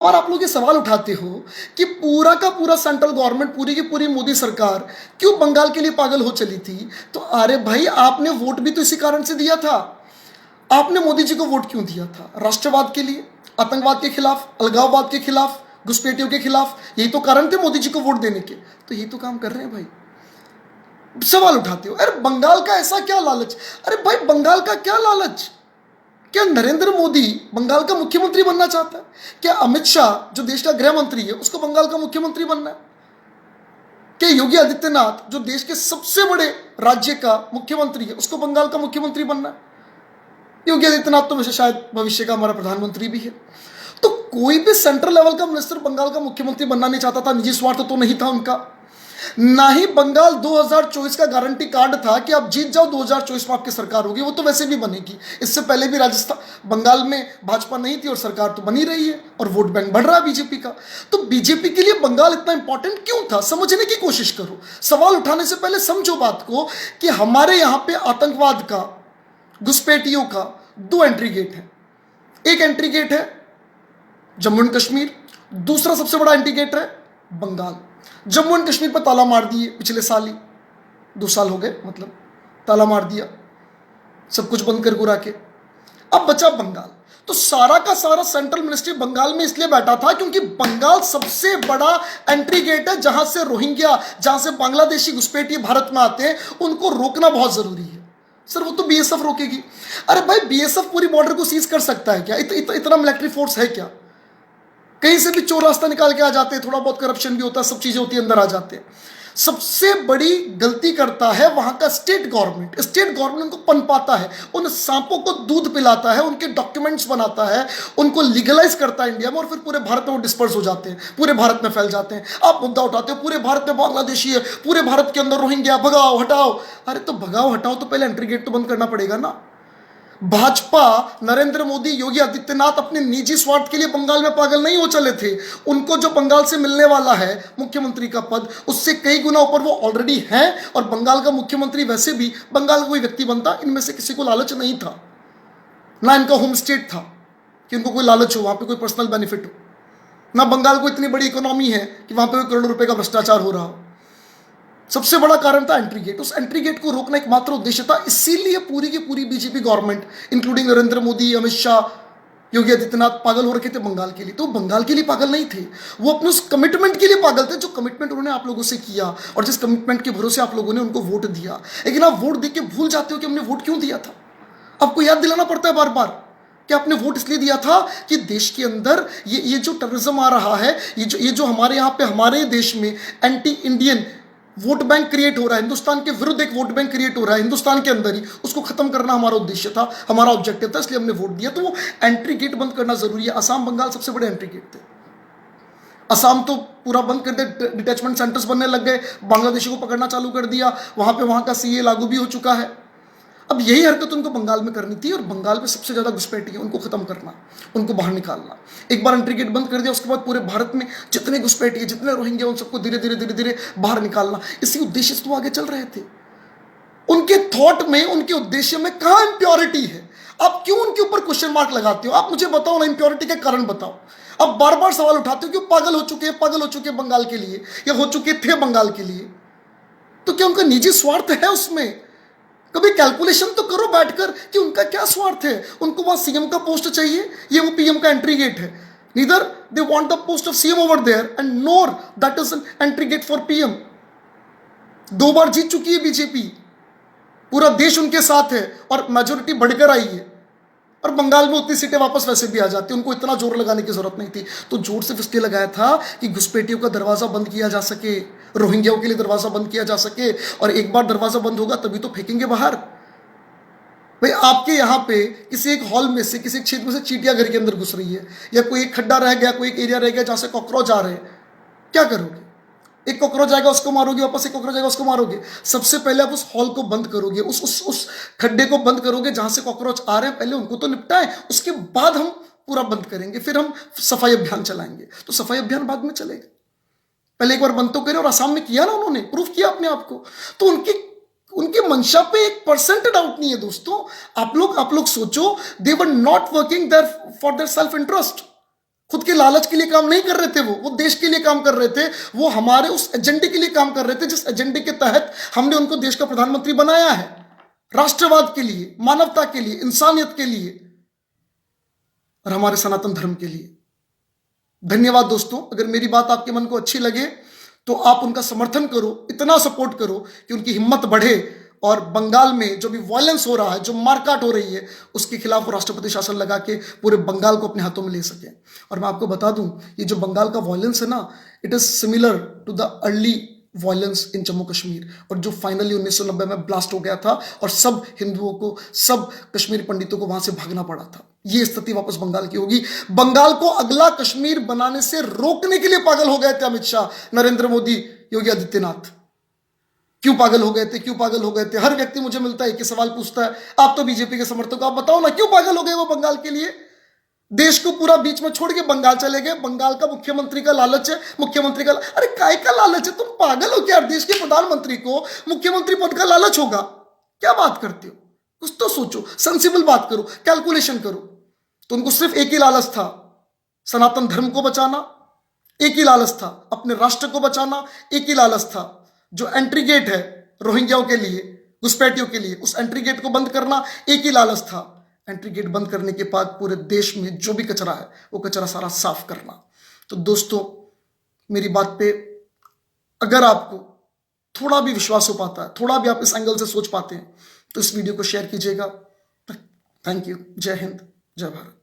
और आप लोग ये सवाल उठाते हो कि पूरा का पूरा सेंट्रल गवर्नमेंट, पूरी की पूरी मोदी सरकार क्यों बंगाल के लिए पागल हो चली थी। तो अरे भाई, आपने वोट भी तो इसी कारण से दिया था। आपने मोदी जी को वोट क्यों दिया था? राष्ट्रवाद के लिए, आतंकवाद के खिलाफ, अलगाववाद के खिलाफ, घुसपैठियों के खिलाफ। यही तो कारण थे मोदी जी को वोट देने के। तो यही तो काम कर रहे हैं भाई। सवाल उठाते हो अरे बंगाल का ऐसा क्या लालच। अरे भाई, बंगाल का क्या लालच? क्या नरेंद्र मोदी बंगाल का मुख्यमंत्री बनना चाहता है? क्या अमित शाह जो देश का गृह मंत्री है उसको बंगाल का मुख्यमंत्री बनना है? क्या योगी आदित्यनाथ जो देश के सबसे बड़े राज्य का मुख्यमंत्री है उसको बंगाल का मुख्यमंत्री बनना है? योगी आदित्यनाथ तो वैसे शायद भविष्य का हमारा प्रधानमंत्री भी है। तो कोई भी सेंट्रल लेवल का मिनिस्टर बंगाल का मुख्यमंत्री बनना नहीं चाहता था। निजी स्वार्थ तो नहीं था उनका। ना ही बंगाल 2024 का गारंटी कार्ड था कि आप जीत जाओ 2024 में आपकी सरकार होगी। वो तो वैसे भी बनेगी। इससे पहले भी राजस्थान, बंगाल में भाजपा नहीं थी और सरकार तो बनी रही है और वोट बैंक बढ़ रहा है बीजेपी का। तो बीजेपी के लिए बंगाल इतना इंपॉर्टेंट क्यों था? समझने की कोशिश करो। सवाल उठाने से पहले समझो बात को कि हमारे यहां पे आतंकवाद का, घुसपैठियों का दो एंट्री गेट है। एक एंट्री गेट है जम्मू एंड कश्मीर, दूसरा सबसे बड़ा एंट्री गेट है बंगाल। जम्मू एंड कश्मीर पर ताला मार दिए पिछले साल ही, 2 साल हो गए, मतलब ताला मार दिया, सब कुछ बंद कर गुरा के। अब बचा बंगाल। तो सारा का सारा सेंट्रल मिनिस्ट्री बंगाल में इसलिए बैठा था क्योंकि बंगाल सबसे बड़ा एंट्री गेट है जहां से रोहिंग्या, जहां से बांग्लादेशी घुसपैठिए भारत में आते हैं, उनको रोकना बहुत जरूरी है। सर वो तो बीएसएफ रोकेगी। अरे भाई, बीएसएफ पूरी बॉर्डर को सीज कर सकता है क्या? इतना मिलिट्री फोर्स है क्या? कहीं से भी चोर रास्ता निकाल के आ जाते हैं, थोड़ा बहुत करप्शन भी होता है, सब चीजें होती है, अंदर आ जाते हैं। सबसे बड़ी गलती करता है वहां का स्टेट गवर्नमेंट। स्टेट गवर्नमेंट उनको पनपाता है, उन सांपों को दूध पिलाता है, उनके डॉक्यूमेंट्स बनाता है, उनको लीगलाइज करता है इंडिया में, और फिर पूरे भारत में वो डिस्पर्स हो जाते हैं, पूरे भारत में फैल जाते हैं। आप मुद्दा उठाते हो पूरे भारत में बांग्लादेशी है, पूरे भारत के अंदर रोहिंग्या, भगाओ हटाओ। अरे तो भगाओ हटाओ तो पहले एंट्री गेट तो बंद करना पड़ेगा ना। भाजपा, नरेंद्र मोदी, योगी आदित्यनाथ अपने निजी स्वार्थ के लिए बंगाल में पागल नहीं हो चले थे। उनको जो बंगाल से मिलने वाला है मुख्यमंत्री का पद, उससे कई गुना ऊपर वो ऑलरेडी हैं। और बंगाल का मुख्यमंत्री वैसे भी बंगाल का कोई व्यक्ति बनता, इनमें से किसी को लालच नहीं था। ना इनका होम स्टेट था कि उनको कोई लालच हो, वहां पे कोई पर्सनल बेनिफिट हो। ना बंगाल को इतनी बड़ी इकोनॉमी है कि वहां पे करोड़ों रुपए का भ्रष्टाचार हो रहा हो। सबसे बड़ा कारण था एंट्री गेट। उस एंट्री गेट को रोकना एकमात्र उद्देश्य था। इसीलिए पूरी की पूरी BJP government, including Narendra Modi, Amit Shah, Yogi Adityanath, पागल हो रखे थे बंगाल के लिए। तो बंगाल के लिए पागल नहीं थे, वो अपने उस कमिटमेंट के लिए पागल थे जो कमिटमेंट उन्होंने आप लोगों से किया और जिस कमिटमेंट के भरोसे आप लोगों ने उनको वोट दिया। लेकिन आप वोट देके भूल जाते हो कि हमने वोट क्यों दिया था। आपको याद दिलाना पड़ता है बार बार कि आपने वोट इसलिए दिया था कि देश के अंदर ये जो टेररिज्म आ रहा है, ये जो हमारे यहाँ पे, हमारे देश में anti Indian vote bank create हो रहा है, हिंदुस्तान के विरुद्ध एक वोट बैंक क्रिएट हो रहा है हिंदुस्तान के अंदर ही, उसको खत्म करना हमारा उद्देश्य था, हमारा ऑब्जेक्टिव था, इसलिए हमने वोट दिया। तो वो एंट्री गेट बंद करना जरूरी है। असम, बंगाल सबसे बड़े एंट्री गेट थे। असम तो पूरा बंद कर दिया, डिटैचमेंट सेंटर्स बनने लग गए, बांग्लादेशी को पकड़ना चालू कर दिया, वहां का सीए लागू भी हो चुका है। अब यही हरकत उनको बंगाल में करनी थी और बंगाल में सबसे ज्यादा घुसपैठी है, उनको खत्म करना, उनको बाहर निकालना। एक बार एंट्री गेट बंद कर दिया, उसके बाद पूरे भारत में जितने घुसपैठी है, जितने रोहिंग्या, उन सबको धीरे धीरे धीरे धीरे बाहर निकालना। इसी उद्देश्य से तो आगे चल रहे थे। उनके थॉट में, उनके उद्देश्य में कहां इंप्योरिटी है? आप क्यों उनके ऊपर क्वेश्चन मार्क लगाते हो? आप मुझे बताओ ना, इंप्योरिटी के कारण बताओ। अब बार बार सवाल उठाते हो कि पागल हो चुके हैं, पागल हो चुके हैं बंगाल के लिए, या हो चुके थे बंगाल के लिए। तो क्या उनका निजी स्वार्थ है उसमें? कभी कैलकुलेशन तो करो बैठकर कि उनका क्या स्वार्थ है। उनको वहां सीएम का पोस्ट चाहिए, ये वो पीएम का एंट्री गेट है। Neither they want the post of CM over there and nor that is an entry gate for PM. 2 बार जीत चुकी है बीजेपी, पूरा देश उनके साथ है और मेजोरिटी बढ़कर आई है। और बंगाल में उतनी सीटें वापस वैसे भी आ जाती, उनको इतना जोर लगाने की जरूरत नहीं थी। तो जोर सिर्फ इसलिए लगाया था कि घुसपैठियों का दरवाजा बंद किया जा सके, रोहिंग्याओं के लिए दरवाजा बंद किया जा सके। और एक बार दरवाजा बंद होगा तभी तो फेंकेंगे बाहर। भाई, आपके यहाँ पे किसी एक हॉल में से, किसी एक क्षेत्र में से चींटियां घर के अंदर घुस रही है, या कोई एक खड्डा रह गया, कोई एक एरिया रह गया जहां से कॉकरोच आ रहे हैं, क्या करोगे? एक कॉकरोच आएगा उसको मारोगे, वापस एक कॉकरोच आएगा उसको मारोगे। सबसे पहले आप उस हॉल को बंद करोगे, उस खड्डे को बंद करोगे जहां से कॉकरोच आ रहे हैं, पहले उनको तो निपटाएं, उसके बाद हम पूरा बंद करेंगे, फिर हम सफाई अभियान चलाएंगे। तो सफाई अभियान बाद में चलेगा, पहले एक बार बंद तो करें। और आसाम में किया ना, उन्होंने प्रूफ किया अपने आप को। तो उनकी मंशा पे 1% डाउट नहीं है दोस्तों। आप लोग सोचो, they were not working there for their self interest. खुद के लालच के लिए काम नहीं कर रहे थे, वो देश के लिए काम कर रहे थे, वो हमारे उस एजेंडे के लिए काम कर रहे थे जिस एजेंडे के तहत हमने उनको देश का प्रधानमंत्री बनाया है, राष्ट्रवाद के लिए, मानवता के लिए, इंसानियत के लिए और हमारे सनातन धर्म के लिए। धन्यवाद दोस्तों। अगर मेरी बात आपके मन को अच्छी लगे तो आप उनका समर्थन करो, इतना सपोर्ट करो कि उनकी हिम्मत बढ़े और बंगाल में जो भी वायलेंस हो रहा है, जो मारकाट हो रही है, उसके खिलाफ वो राष्ट्रपति शासन लगा के पूरे बंगाल को अपने हाथों में ले सके। और मैं आपको बता दूं, ये जो बंगाल का वायलेंस है ना, it is similar to the early violence in Jammu Kashmir, और जो फाइनली 1990 में ब्लास्ट हो गया था और सब हिंदुओं को, सब कश्मीरी पंडितों को वहां से भागना पड़ा था। ये स्थिति वापस बंगाल की होगी। बंगाल को अगला कश्मीर बनाने से रोकने के लिए पागल हो गए थे अमित शाह, नरेंद्र मोदी, योगी आदित्यनाथ। क्यों पागल हो गए थे, क्यों पागल हो गए थे? हर व्यक्ति मुझे मिलता है कि सवाल पूछता है, आप तो बीजेपी के समर्थक, आप बताओ ना क्यों पागल हो गए वो बंगाल के लिए? देश को पूरा बीच में छोड़ के बंगाल चले गए। बंगाल का मुख्यमंत्री का लालच है, मुख्यमंत्री का, अरे काय का लालच है? तुम पागल हो क्या? देश के प्रधानमंत्री को मुख्यमंत्री पद का लालच होगा? क्या बात करते हो? कुछ तो सोचो, सेंसिबल बात करो, कैलकुलेशन करो। तो उनको सिर्फ एक ही लालच था, सनातन धर्म को बचाना, एक ही लालच था, अपने राष्ट्र को बचाना, एक ही लालच था। जो एंट्री गेट है रोहिंग्याओं के लिए, घुसपैठियों के लिए, उस एंट्री गेट को बंद करना एक ही लालच था। एंट्री गेट बंद करने के बाद पूरे देश में जो भी कचरा है वो कचरा सारा साफ करना। तो दोस्तों, मेरी बात पे अगर आपको थोड़ा भी विश्वास हो पाता है, थोड़ा भी आप इस एंगल से सोच पाते हैं, तो इस वीडियो को शेयर कीजिएगा। Thank you. जय हिंद, जय भारत।